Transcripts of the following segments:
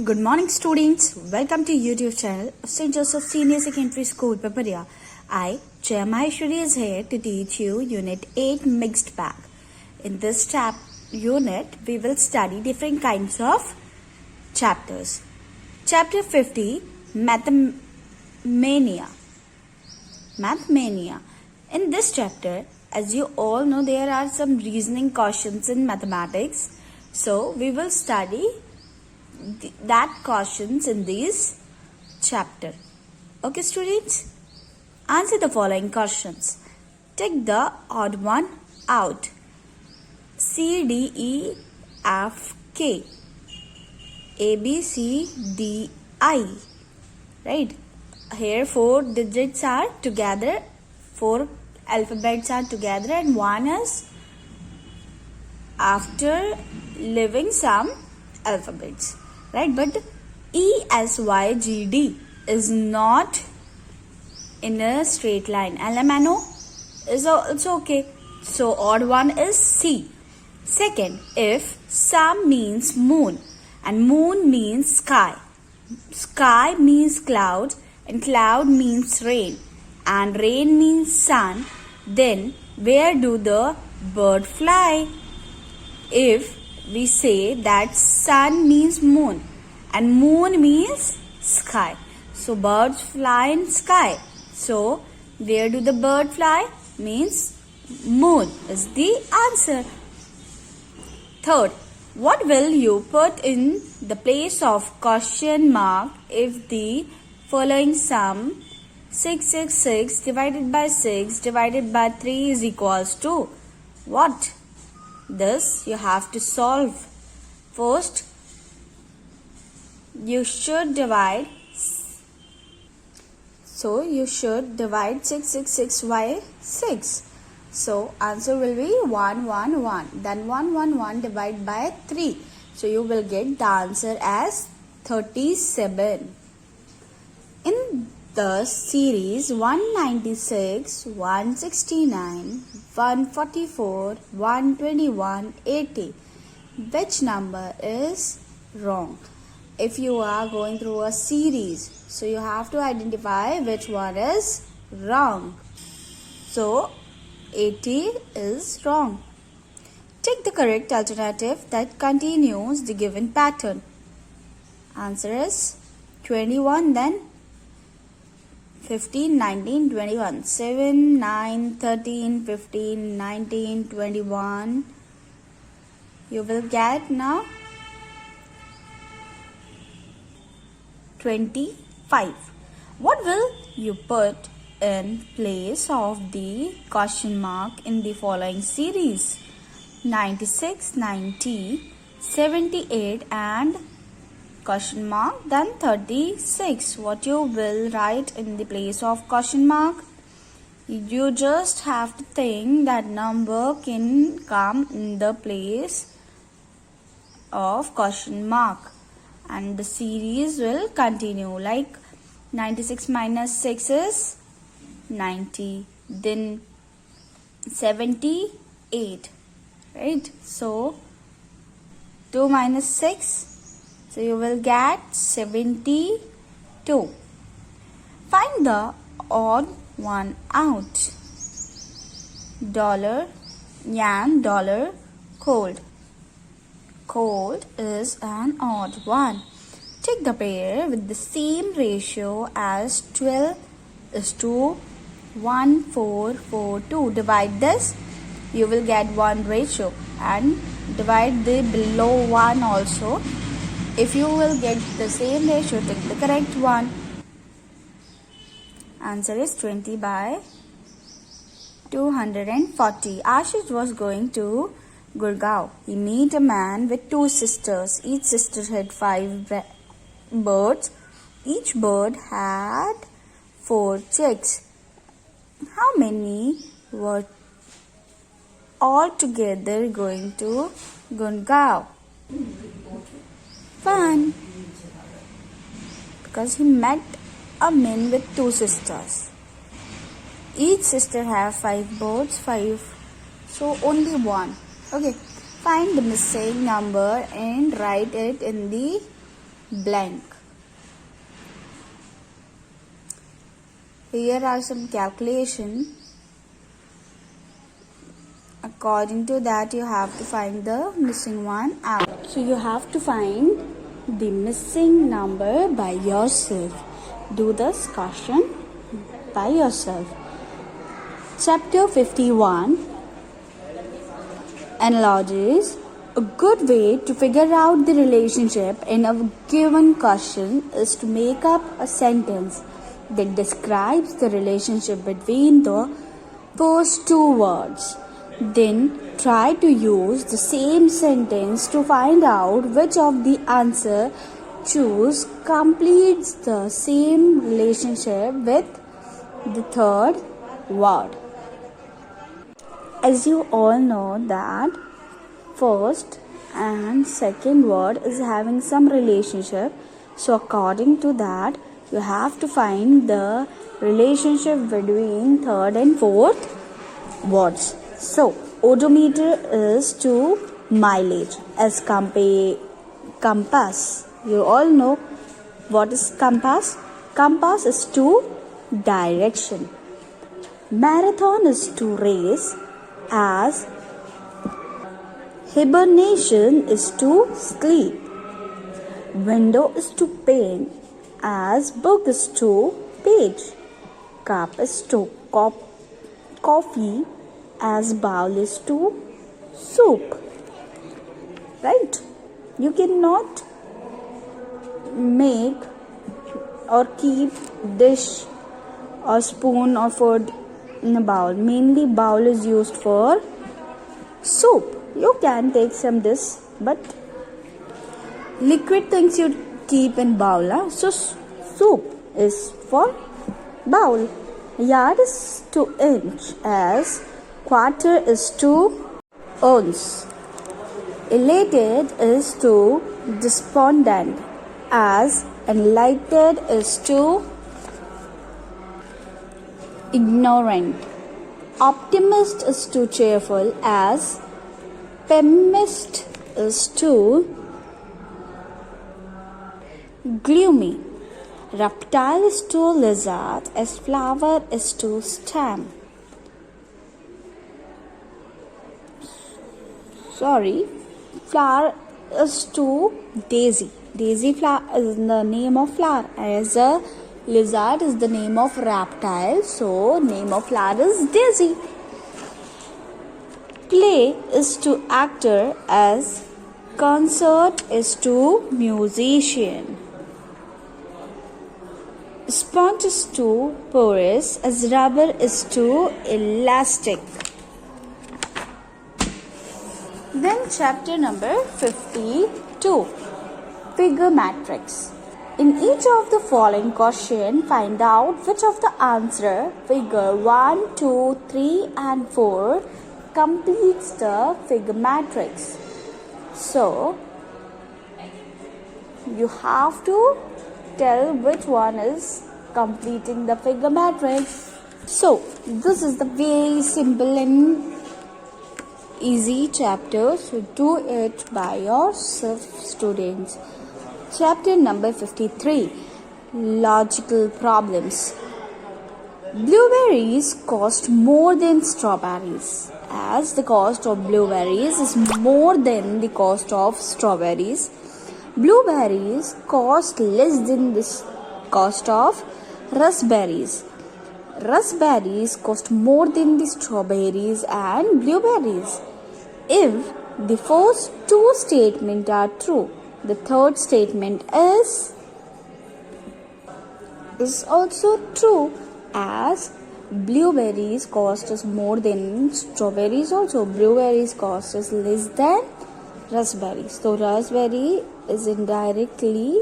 Good morning, students. Welcome to YouTube channel of St. Joseph Senior Secondary School, Paparia. I, Jaya Maheshwari, is here to teach you Unit 8 Mixed Bag. In this unit, we will study different kinds of chapters. Chapter 50, Mathmania. In this chapter, as you all know, there are some reasoning questions in mathematics. So, we will study that questions in this chapter. Okay, students? Answer the following questions. Take the odd one out. C, D, E, F, K. A, B, C, D, I. Right? Here 4 digits are together. 4 alphabets are together and one is after leaving some alphabets. Right, but E, S, Y, G, D is not in a straight line. LMNO is also okay. So odd one is C. Second, if sun means moon and moon means sky, sky means cloud and cloud means rain and rain means sun, then where do the bird fly? If we say that sun means moon and moon means sky, so birds fly in sky. So where do the bird fly? Means moon is the answer. Third, what will you put in the place of question mark if the following sum 666 divided by 6 divided by 3 is equals to what? This you have to solve. First, you should divide 666 by 6. So answer will be 111. Then 111 divided by 3. So you will get the answer as 37. In the series 196, 169, 144, 121, 80, which number is wrong? If you are going through a series, so you have to identify which one is wrong. So 80 is wrong. Take the correct alternative that continues the given pattern. Answer is 21, then 15, 19, 21. 7, 9, 13, 15, 19, 21. You will get now 25. What will you put in place of the question mark in the following series? 96, 90, 78 and question mark, then 36. What you will write in the place of question mark? You just have to think that number can come in the place of question mark and the series will continue, like 96 minus 6 is 90, then 78, right? So 2 minus 6, so you will get 72. Find the odd one out. Dollar, yen, dollar, cold. Cold is an odd one. Take the pair with the same ratio as 12 is to 1442. Divide this, you will get 1 ratio and divide the below 1 also. If you will get the same ratio, take the correct one. Answer is 20 by 240. Ashish was going to Gurgaon. He met a man with 2 sisters. Each sister had 5 birds. Each bird had 4 chicks. How many were all together going to Gurgaon? 1. Because he met a man with 2 sisters. Each sister have 5 birds, 5. So only 1. Okay. Find the missing number and write it in the blank. Here are some calculation. According to that, you have to find the missing one out. So you have to find the missing number by yourself. Do this question by yourself. Chapter 51, Analogies. A good way to figure out the relationship in a given question is to make up a sentence that describes the relationship between the first two words. Then try to use the same sentence to find out which of the answer choose completes the same relationship with the third word. As you all know that first and second word is having some relationship, so according to that you have to find the relationship between third and fourth words. So odometer is to mileage, as compass. You all know what is compass? Compass is to direction. Marathon is to race, as hibernation is to sleep. Window is to pane, as book is to page. Cup is to coffee, as bowl is to soup. Right? You cannot make or keep dish or spoon or food in a bowl. Mainly bowl is used for soup. You can take some dish, but liquid things you keep in bowl. So soup is for bowl. Yard is to inch, as quarter is to ounce. Elated is to despondent, as enlightened is to ignorant. Optimist is to cheerful, as pessimist is to gloomy. Reptile is to lizard, as flower is to stem. Flower is to daisy. Daisy flower is the name of flower, as a lizard is the name of reptile, so name of flower is daisy. Play is to actor, as concert is to musician. Sponge is to porous, as rubber is to elastic. Then chapter number 52, figure matrix. In each of the following question, find out which of the answer figure 1, 2, 3 and 4 completes the figure matrix. So you have to tell which one is completing the figure matrix. So this is the very simple and easy chapter, so do it by yourself, students. Chapter number 53, logical problems. Blueberries cost more than strawberries, as the cost of blueberries is more than the cost of strawberries. Blueberries cost less than the cost of raspberries. Raspberries cost more than the strawberries and blueberries. If the first two statements are true, the third statement is also true, as blueberries cost is more than strawberries also. Blueberries cost is less than raspberries. So raspberry is indirectly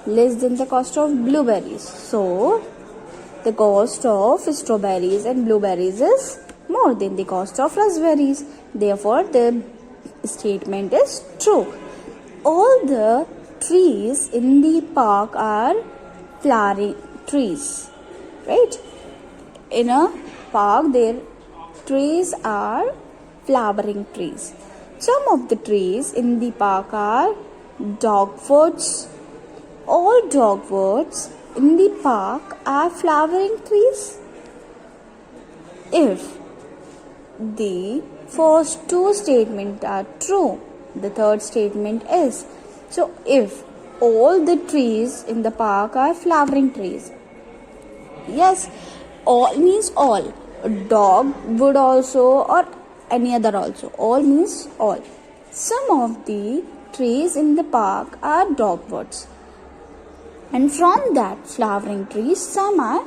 less than the cost of blueberries. So the cost of strawberries and blueberries is more than the cost of raspberries. Therefore, the statement is true. All the trees in the park are flowering trees, right? In a park, their trees are flowering trees. Some of the trees in the park are dogwoods, all dogwoods in the park are flowering trees? If the first two statements are true, the third statement is. So, if all the trees in the park are flowering trees, yes, all means all. Dog would also, or any other also. All means all. Some of the trees in the park are dogwoods, and from that flowering trees, some are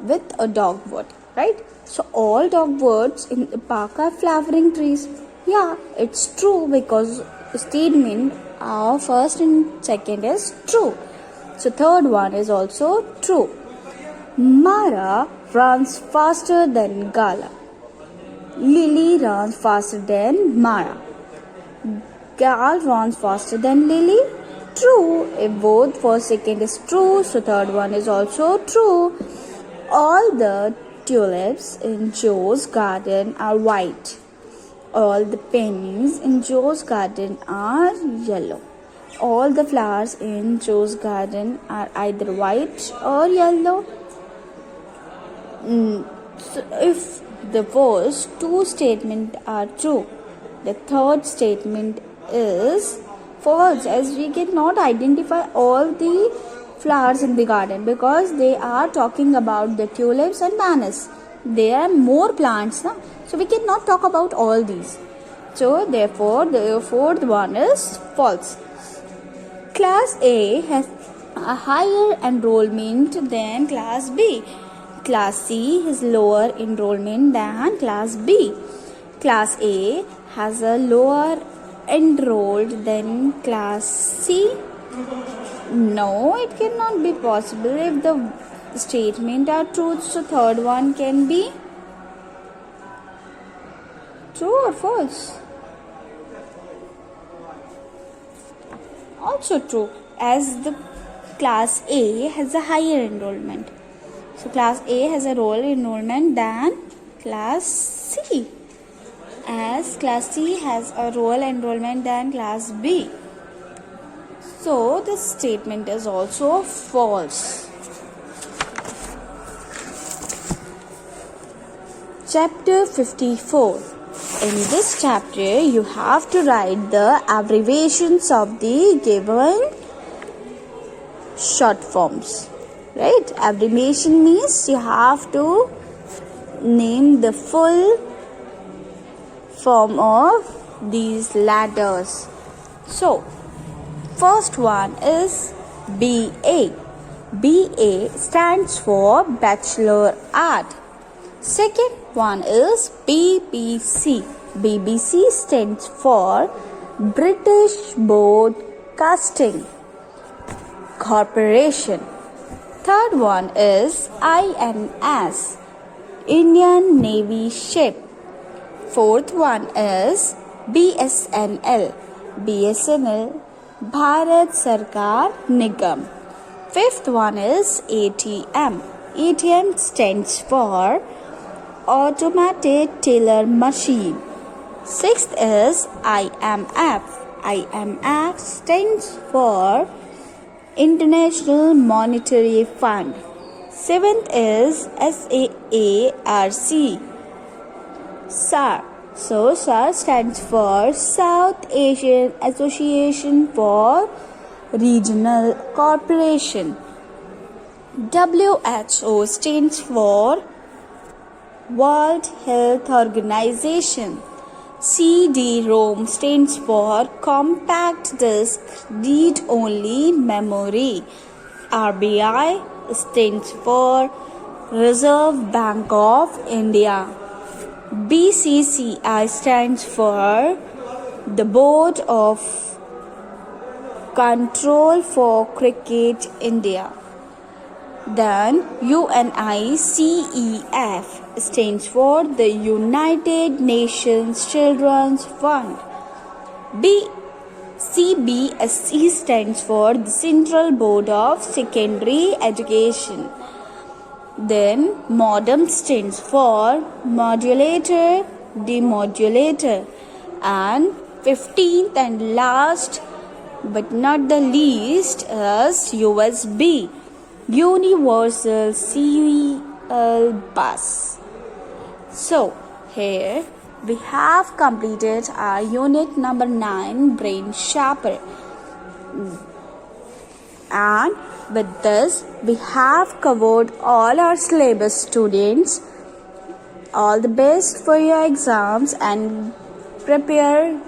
with a dogwood, right? So all dogwoods in the park are flowering trees. Yeah, it's true because statement first and second is true. So third one is also true. Mara runs faster than Gala. Lily runs faster than Mara. Gal runs faster than Lily. True. If both first second is true, so third one is also true. All the tulips in Joe's garden are white. All the pennies in Joe's garden are yellow. All the flowers in Joe's garden are either white or yellow. So if the first two statements are true, the third statement is false, as we cannot identify all the flowers in the garden because they are talking about the tulips and bananas. There are more plants, na? So we cannot talk about all these. So therefore the fourth one is false. Class A has a higher enrollment than Class B. Class C has lower enrollment than Class B. Class A has a lower enrolled than Class C. No, it cannot be possible. If the statement are true, so third one can be true or false. Also true, as the Class A has a higher enrollment. So Class A has a lower enrollment than Class C, as Class C has a lower enrollment than Class B. So this statement is also false. Chapter 54. In this chapter, you have to write the abbreviations of the given short forms. Right? Abbreviation means you have to name the full form of these letters. So, first one is BA. BA stands for Bachelor Art. Second one is BBC. BBC stands for British Broadcasting Corporation. Third one is INS, Indian Navy ship. Fourth one is BSNL. BSNL, Bharat Sarkar Nigam. Fifth one is ATM. ATM stands for Automated Teller Machine. Sixth is IMF. IMF stands for International Monetary Fund. Seventh is SAARC. SAR. So SAR stands for South Asian Association for Regional Cooperation. WHO stands for World Health Organization. CD-ROM stands for Compact Disc Read Only Memory. RBI stands for Reserve Bank of India. BCCI stands for the Board of Control for Cricket India. Then UNICEF stands for the United Nations Children's Fund. CBSE stands for the Central Board of Secondary Education. Then MODEM stands for Modulator, Demodulator. And 15th and last but not the least is USB, Universal Serial Bus. So, here we have completed our unit number 9, Brain Sharper. And with this, we have covered all our syllabus, students. All the best for your exams and prepare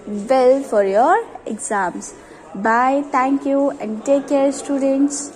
well for your exams. Bye. Thank you and take care, students.